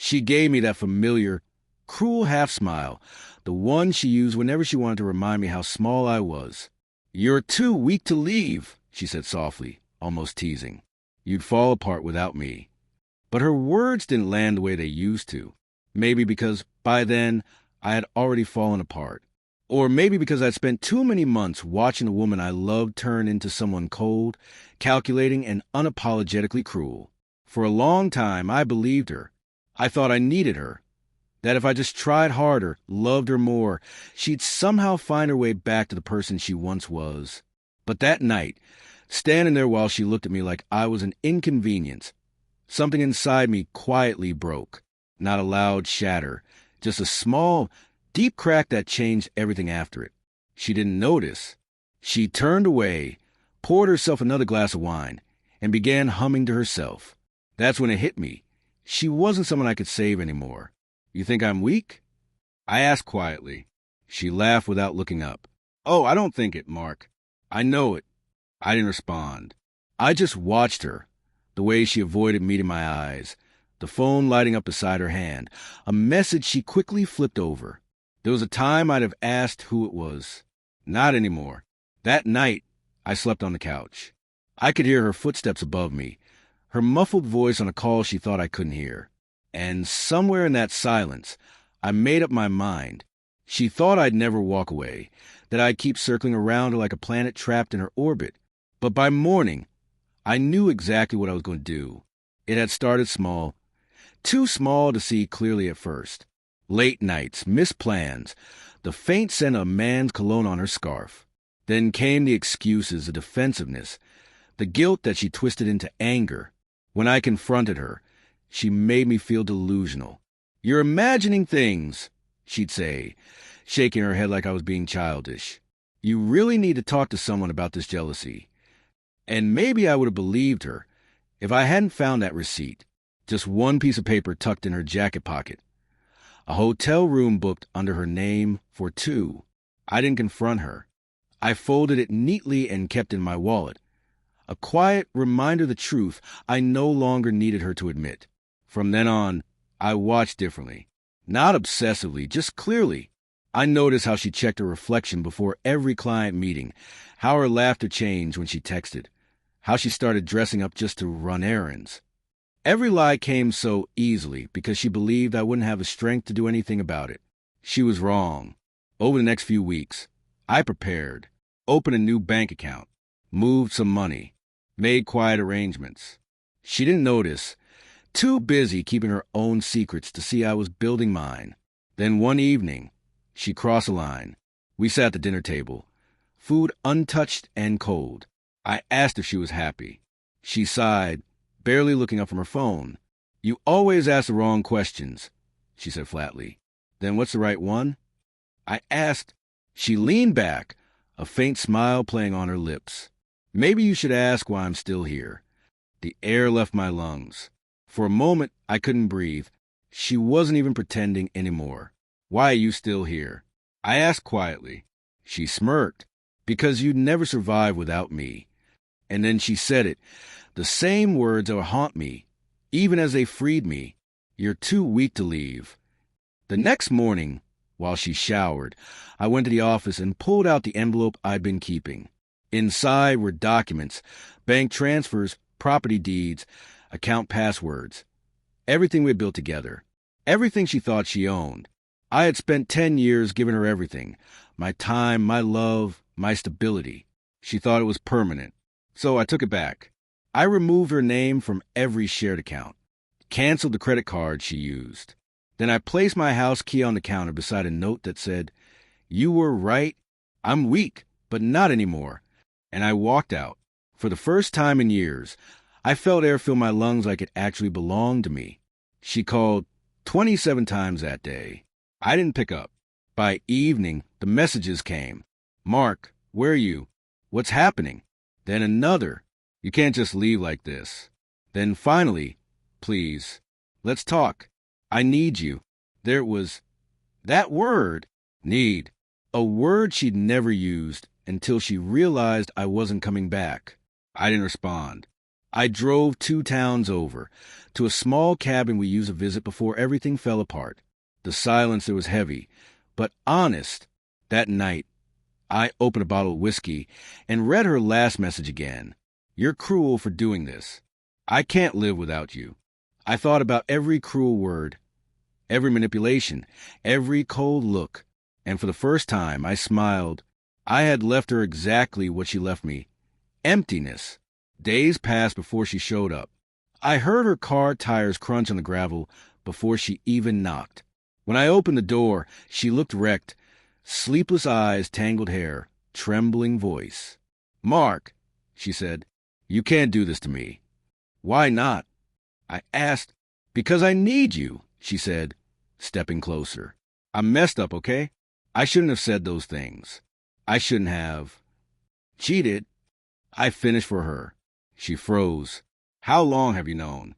She gave me that familiar, cruel half-smile, the one she used whenever she wanted to remind me how small I was. "You're too weak to leave," she said softly, almost teasing. "You'd fall apart without me." But her words didn't land the way they used to. Maybe because, by then, I had already fallen apart. Or maybe because I'd spent too many months watching a woman I loved turn into someone cold, calculating, and unapologetically cruel. For a long time, I believed her. I thought I needed her. That if I just tried harder, loved her more, she'd somehow find her way back to the person she once was. But that night, standing there while she looked at me like I was an inconvenience, something inside me quietly broke. Not a loud shatter, just a small, deep crack that changed everything after it. She didn't notice. She turned away, poured herself another glass of wine, and began humming to herself. That's when it hit me. She wasn't someone I could save anymore. "You think I'm weak?" I asked quietly. She laughed without looking up. "Oh, I don't think it, Mark. I know it." I didn't respond. I just watched her, the way she avoided meeting my eyes, the phone lighting up beside her hand, a message she quickly flipped over. There was a time I'd have asked who it was. Not anymore. That night, I slept on the couch. I could hear her footsteps above me, her muffled voice on a call she thought I couldn't hear. And somewhere in that silence, I made up my mind. She thought I'd never walk away, that I'd keep circling around her like a planet trapped in her orbit. But by morning, I knew exactly what I was going to do. It had started small, too small to see clearly at first. Late nights, missed plans, the faint scent of a man's cologne on her scarf. Then came the excuses, the defensiveness, the guilt that she twisted into anger. When I confronted her, she made me feel delusional. "You're imagining things," she'd say, shaking her head like I was being childish. "You really need to talk to someone about this jealousy." And maybe I would have believed her if I hadn't found that receipt, just one piece of paper tucked in her jacket pocket. A hotel room booked under her name for two. I didn't confront her. I folded it neatly and kept it in my wallet. A quiet reminder of the truth I no longer needed her to admit. From then on, I watched differently. Not obsessively, just clearly. I noticed how she checked her reflection before every client meeting, how her laughter changed when she texted, how she started dressing up just to run errands. Every lie came so easily because she believed I wouldn't have the strength to do anything about it. She was wrong. Over the next few weeks, I prepared, opened a new bank account, moved some money, made quiet arrangements. She didn't notice, too busy keeping her own secrets to see I was building mine. Then one evening, she crossed a line. We sat at the dinner table, food untouched and cold. I asked if she was happy. She sighed, barely looking up from her phone. "You always ask the wrong questions," she said flatly. "Then what's the right one?" I asked. She leaned back, a faint smile playing on her lips. "Maybe you should ask why I'm still here." The air left my lungs. For a moment, I couldn't breathe. She wasn't even pretending anymore. "Why are you still here?" I asked quietly. She smirked. "Because you'd never survive without me." And then she said it, the same words that would haunt me, even as they freed me. "You're too weak to leave." The next morning, while she showered, I went to the office and pulled out the envelope I'd been keeping. Inside were documents, bank transfers, property deeds, account passwords. Everything we had built together. Everything she thought she owned. I had spent 10 years giving her everything. My time, my love, my stability. She thought it was permanent. So I took it back. I removed her name from every shared account. Canceled the credit card she used. Then I placed my house key on the counter beside a note that said, "You were right. I'm weak, but not anymore." And I walked out. For the first time in years, I felt air fill my lungs like it actually belonged to me. She called 27 times that day. I didn't pick up. By evening, the messages came. "Mark, where are you? What's happening?" Then another. "You can't just leave like this." Then finally, "Please, let's talk. I need you." There it was. That word, need. A word she'd never used until she realized I wasn't coming back. I didn't respond. I drove 2 towns over, to a small cabin we used to visit before everything fell apart. The silence there was heavy, but honest. That night, I opened a bottle of whiskey and read her last message again. You're cruel for doing this. I can't live without you. I thought about every cruel word, every manipulation, every cold look, and for the first time I smiled. I had left her exactly what she left me. Emptiness. Days passed before she showed up. I heard her car tires crunch on the gravel before she even knocked. When I opened the door, she looked wrecked. Sleepless eyes, tangled hair, trembling voice. "Mark," she said, "you can't do this to me." "Why not?" I asked. "Because I need you," she said, stepping closer. "I'm messed up, okay? I shouldn't have said those things. I shouldn't have cheated." I finished for her. She froze. "How long have you known?"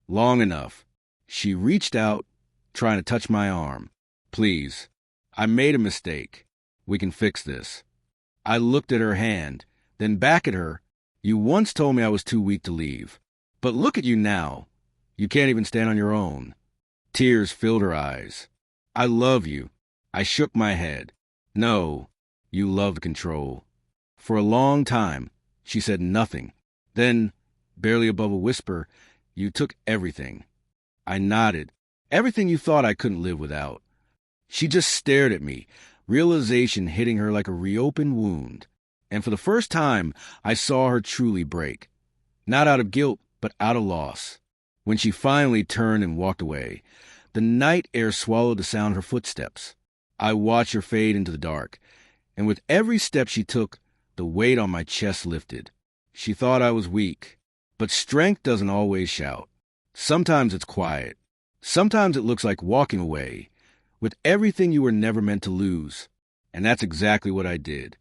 "Long enough." She reached out, trying to touch my arm. "Please. I made a mistake. We can fix this." I looked at her hand, then back at her. "You once told me I was too weak to leave. But look at you now. You can't even stand on your own." Tears filled her eyes. "I love you." I shook my head. "No, you loved control." For a long time, she said nothing. Then, barely above a whisper, "You took everything." I nodded. "Everything you thought I couldn't live without." She just stared at me, realization hitting her like a reopened wound. And for the first time, I saw her truly break. Not out of guilt, but out of loss. When she finally turned and walked away, the night air swallowed the sound of her footsteps. I watched her fade into the dark, and with every step she took, the weight on my chest lifted. She thought I was weak, but strength doesn't always shout. Sometimes it's quiet. Sometimes it looks like walking away, with everything you were never meant to lose. And that's exactly what I did.